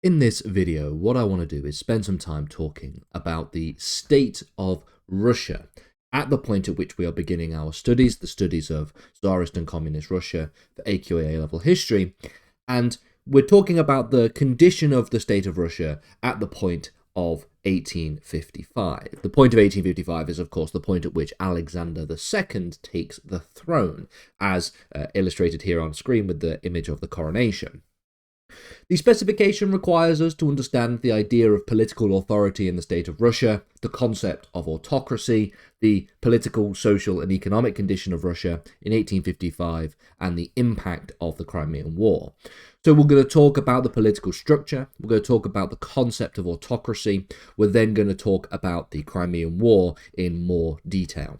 In this video, what I want to do is spend some time talking about the state of Russia at the point at which we are beginning our studies, the studies of Tsarist and Communist Russia for AQA A-level history, and we're talking about the condition of the state of Russia at the point of 1855. The point of 1855 is, of course, the point at which Alexander II takes the throne, as illustrated here on screen with the image of the coronation. The specification requires us to understand the idea of political authority in the state of Russia, the concept of autocracy, the political, social, and economic condition of Russia in 1855, and the impact of the Crimean War. So we're going to talk about the political structure, we're going to talk about the concept of autocracy, we're then going to talk about the Crimean War in more detail.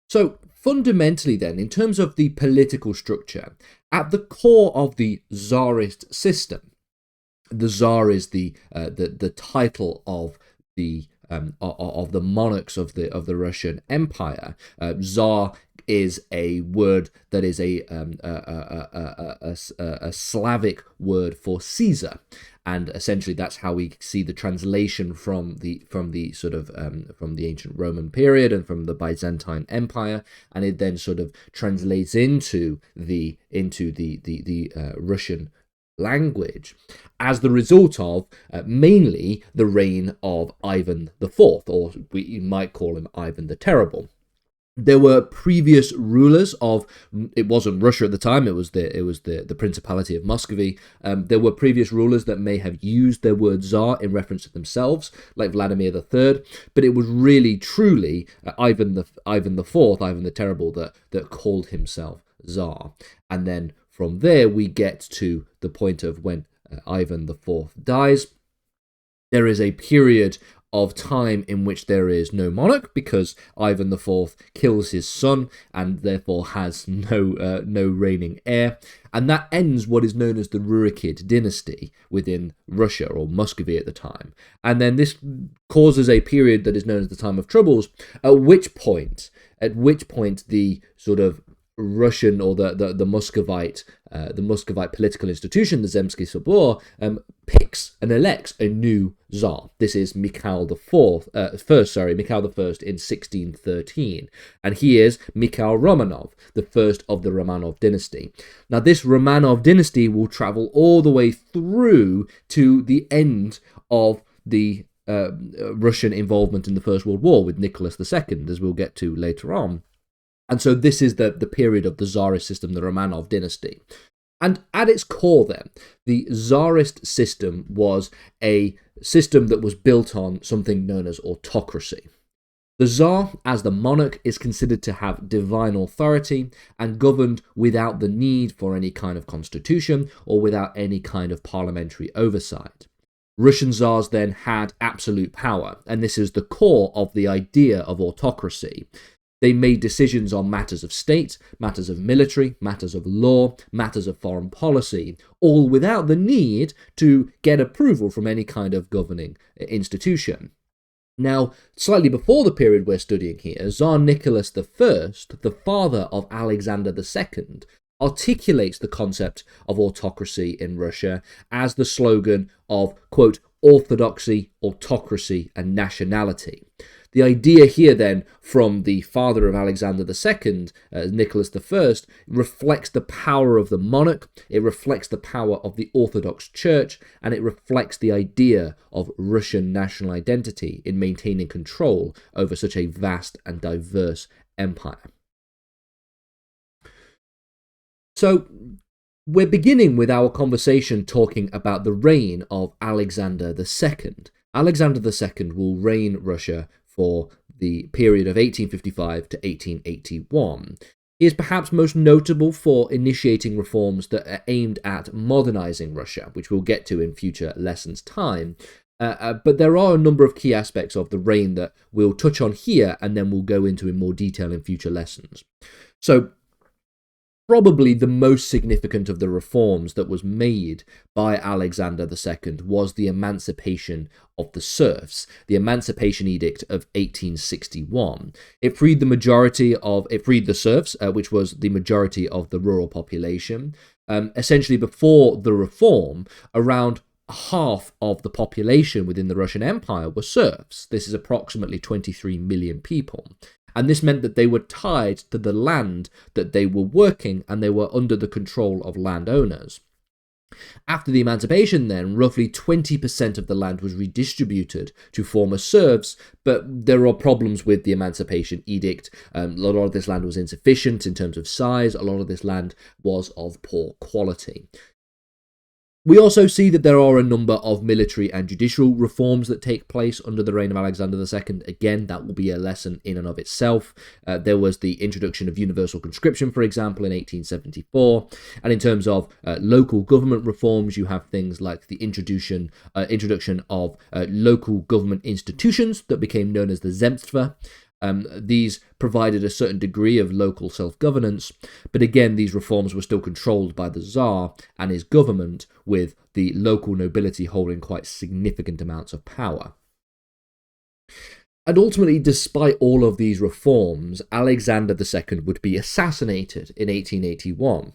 So fundamentally then, in terms of the political structure, at the core of the Tsarist system, the Tsar is the title of the monarchs of the Russian Empire. Tsar is a word that is a Slavic word for Caesar, and essentially that's how we see the translation from the ancient Roman period and from the Byzantine Empire, and it then sort of translates into the Russian language as the result of mainly the reign of Ivan IV, or you might call him Ivan the Terrible. There were previous rulers of, it wasn't Russia at the time, it was the Principality of Muscovy. There were previous rulers that may have used their word Tsar in reference to themselves, like Vladimir III, but it was really truly Ivan IV, Ivan the Terrible, that called himself Tsar. And then from there we get to the point of when Ivan IV dies. There is a period of time in which there is no monarch because Ivan IV kills his son and therefore has no reigning heir, and that ends what is known as the Rurikid dynasty within Russia, or Muscovy at the time. And then this causes a period that is known as the Time of Troubles, at which point the sort of Russian, or the Muscovite political institution, the Zemsky Sobor, picks and elects a new Tsar. This is Mikhail I in 1613, and he is Mikhail Romanov, the first of the Romanov dynasty. Now, this Romanov dynasty will travel all the way through to the end of the Russian involvement in the First World War with Nicholas II, as we'll get to later on. And so this is the period of the Tsarist system, the Romanov dynasty. And at its core then, the Tsarist system was a system that was built on something known as autocracy. The Tsar, as the monarch, is considered to have divine authority and governed without the need for any kind of constitution or without any kind of parliamentary oversight. Russian Tsars then had absolute power, and this is the core of the idea of autocracy. They made decisions on matters of state, matters of military, matters of law, matters of foreign policy, all without the need to get approval from any kind of governing institution. Now, slightly before the period we're studying here, Tsar Nicholas I, the father of Alexander II, articulates the concept of autocracy in Russia as the slogan of, quote, orthodoxy, autocracy, and nationality. The idea here then from the father of Alexander II, Nicholas I, reflects the power of the monarch, it reflects the power of the Orthodox Church, and it reflects the idea of Russian national identity in maintaining control over such a vast and diverse empire. So, we're beginning with our conversation talking about the reign of Alexander II. Alexander II will reign Russia for the period of 1855 to 1881. He is perhaps most notable for initiating reforms that are aimed at modernizing Russia, which we'll get to in future lessons' time. But there are a number of key aspects of the reign that we'll touch on here and then we'll go into in more detail in future lessons. So, probably the most significant of the reforms that was made by Alexander II was the emancipation of the serfs, the Emancipation Edict of 1861. It freed the serfs, which was the majority of the rural population, Essentially, before the reform, around half of the population within the Russian Empire were serfs. This is approximately 23 million people. And this meant that they were tied to the land that they were working, and they were under the control of landowners. After the emancipation then, roughly 20% of the land was redistributed to former serfs, but there are problems with the Emancipation Edict. A lot of this land was insufficient in terms of size, a lot of this land was of poor quality. We also see that there are a number of military and judicial reforms that take place under the reign of Alexander II. Again, that will be a lesson in and of itself. There was the introduction of universal conscription, for example, in 1874. And in terms of local government reforms, you have things like the introduction of local government institutions that became known as the Zemstva. These provided a certain degree of local self-governance, but again, these reforms were still controlled by the Tsar and his government, with the local nobility holding quite significant amounts of power. And ultimately, despite all of these reforms, Alexander II would be assassinated in 1881.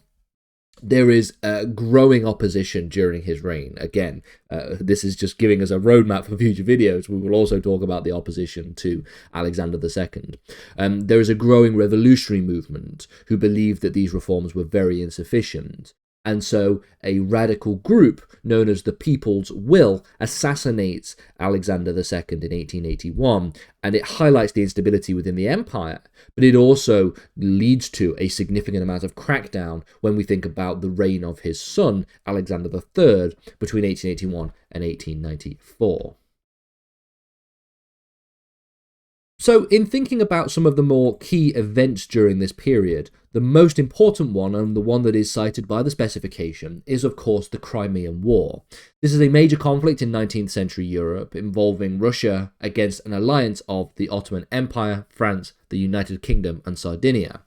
There is growing opposition during his reign. Again, this is just giving us a roadmap for future videos. We will also talk about the opposition to Alexander II. There is a growing revolutionary movement who believed that these reforms were very insufficient. And so a radical group known as the People's Will assassinates Alexander II in 1881, and it highlights the instability within the empire, but it also leads to a significant amount of crackdown when we think about the reign of his son, Alexander III, between 1881 and 1894. So, in thinking about some of the more key events during this period, the most important one, and the one that is cited by the specification, is of course the Crimean War. This is a major conflict in 19th century Europe involving Russia against an alliance of the Ottoman Empire, France, the United Kingdom, and Sardinia.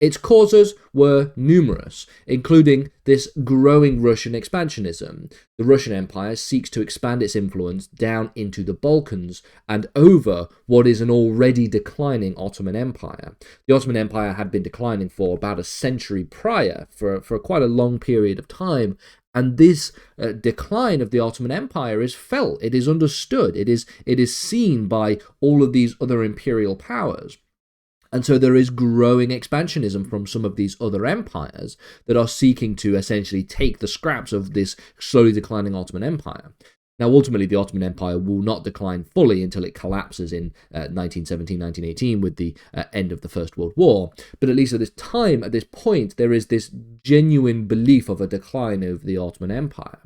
Its causes were numerous, including this growing Russian expansionism. The Russian Empire seeks to expand its influence down into the Balkans and over what is an already declining Ottoman Empire. The Ottoman Empire had been declining for about a century prior, for quite a long period of time, and this decline of the Ottoman Empire is felt, it is understood, it is seen by all of these other imperial powers. And so there is growing expansionism from some of these other empires that are seeking to essentially take the scraps of this slowly declining Ottoman Empire. Now, ultimately, the Ottoman Empire will not decline fully until it collapses in 1917, 1918 with the end of the First World War. But at least at this time, at this point, there is this genuine belief of a decline of the Ottoman Empire.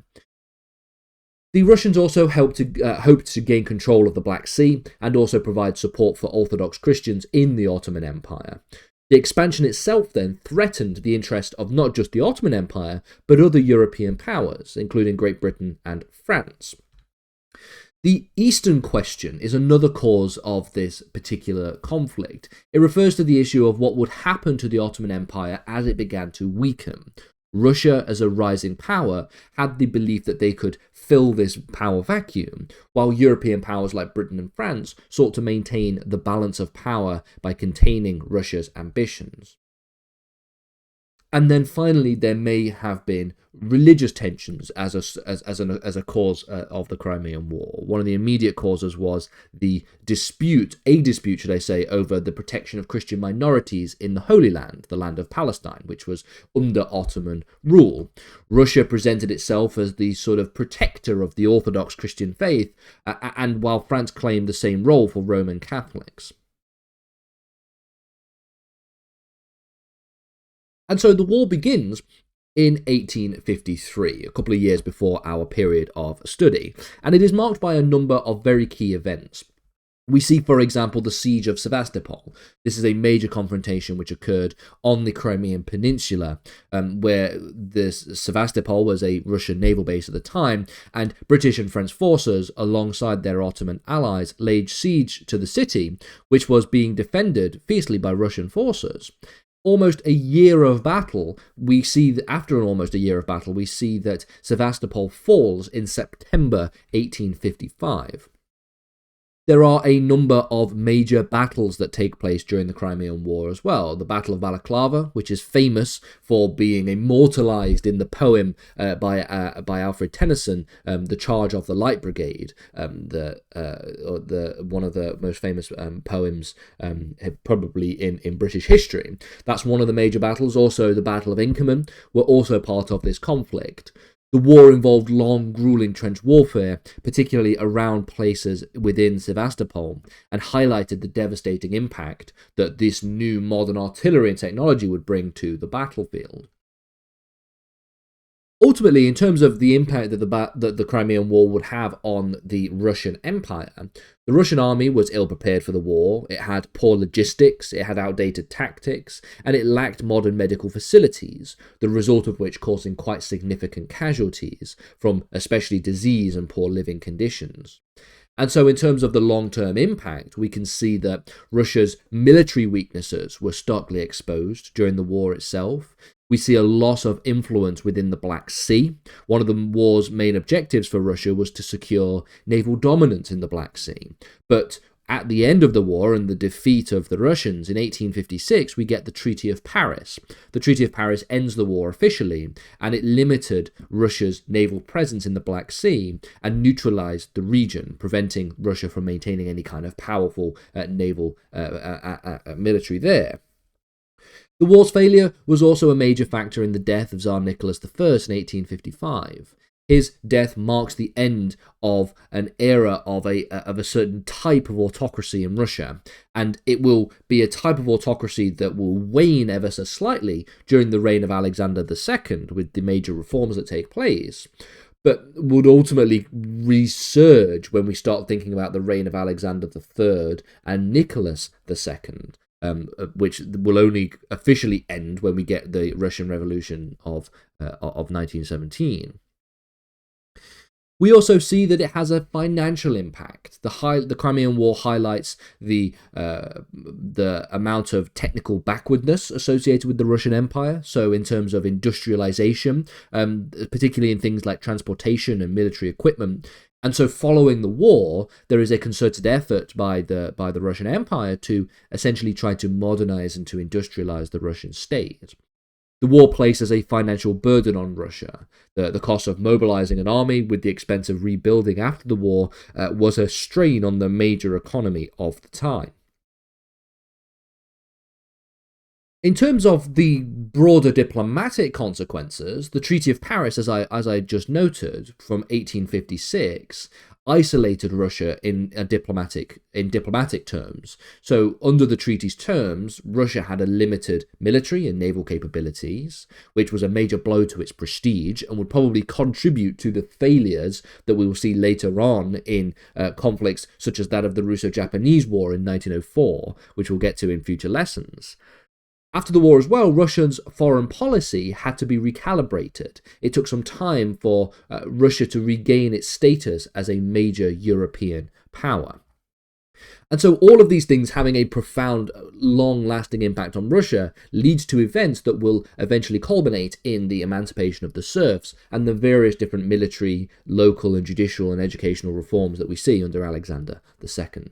The Russians also hoped to gain control of the Black Sea and also provide support for Orthodox Christians in the Ottoman Empire. The expansion itself then threatened the interest of not just the Ottoman Empire, but other European powers, including Great Britain and France. The Eastern question is another cause of this particular conflict. It refers to the issue of what would happen to the Ottoman Empire as it began to weaken. Russia, as a rising power, had the belief that they could fill this power vacuum, while European powers like Britain and France sought to maintain the balance of power by containing Russia's ambitions. And then finally, there may have been religious tensions as a cause of the Crimean War. One of the immediate causes was a dispute, should I say, over the protection of Christian minorities in the Holy Land, the land of Palestine, which was under Ottoman rule. Russia presented itself as the sort of protector of the Orthodox Christian faith, and while France claimed the same role for Roman Catholics. And so the war begins in 1853, a couple of years before our period of study, and it is marked by a number of very key events. We see, for example, the siege of Sevastopol. This is a major confrontation which occurred on the Crimean Peninsula, where Sevastopol was a Russian naval base at the time, and British and French forces, alongside their Ottoman allies, laid siege to the city, which was being defended fiercely by Russian forces. Almost a year of battle, we see that after almost a year of battle, we see that Sevastopol falls in September 1855. There are a number of major battles that take place during the Crimean War as well. The Battle of Balaclava, which is famous for being immortalized in the poem by Alfred Tennyson, The Charge of the Light Brigade, one of the most famous poems probably in British history. That's one of the major battles. Also, the Battle of Inkerman were also part of this conflict. The war involved long, grueling trench warfare, particularly around places within Sevastopol, and highlighted the devastating impact that this new modern artillery and technology would bring to the battlefield. Ultimately, in terms of the impact that the Crimean War would have on the Russian Empire, the Russian army was ill-prepared for the war, it had poor logistics, it had outdated tactics, and it lacked modern medical facilities, the result of which causing quite significant casualties from especially disease and poor living conditions. And so in terms of the long-term impact, we can see that Russia's military weaknesses were starkly exposed during the war itself. We see a loss of influence within the Black Sea. One of the war's main objectives for Russia was to secure naval dominance in the Black Sea. But at the end of the war and the defeat of the Russians in 1856, we get the Treaty of Paris. The Treaty of Paris ends the war officially, and it limited Russia's naval presence in the Black Sea and neutralized the region, preventing Russia from maintaining any kind of powerful naval military there. The war's failure was also a major factor in the death of Tsar Nicholas I in 1855. His death marks the end of an era of a certain type of autocracy in Russia, and it will be a type of autocracy that will wane ever so slightly during the reign of Alexander II, with the major reforms that take place, but would ultimately resurge when we start thinking about the reign of Alexander III and Nicholas II. Which will only officially end when we get the Russian Revolution of 1917. We also see that it has a financial impact. The Crimean War highlights the amount of technical backwardness associated with the Russian Empire. So in terms of industrialization, particularly in things like transportation and military equipment. And so following the war, there is a concerted effort by the Russian Empire to essentially try to modernize and to industrialize the Russian state. The war places a financial burden on Russia. The cost of mobilizing an army with the expense of rebuilding after the war was a strain on the major economy of the time. In terms of the broader diplomatic consequences, the Treaty of Paris, as I just noted, from 1856, isolated Russia in diplomatic terms. So under the treaty's terms, Russia had a limited military and naval capabilities, which was a major blow to its prestige and would probably contribute to the failures that we will see later on in conflicts such as that of the Russo-Japanese War in 1904, which we'll get to in future lessons. After the war as well, Russia's foreign policy had to be recalibrated. It took some time for Russia to regain its status as a major European power. And so all of these things having a profound, long-lasting impact on Russia leads to events that will eventually culminate in the emancipation of the serfs and the various different military, local and judicial and educational reforms that we see under Alexander II.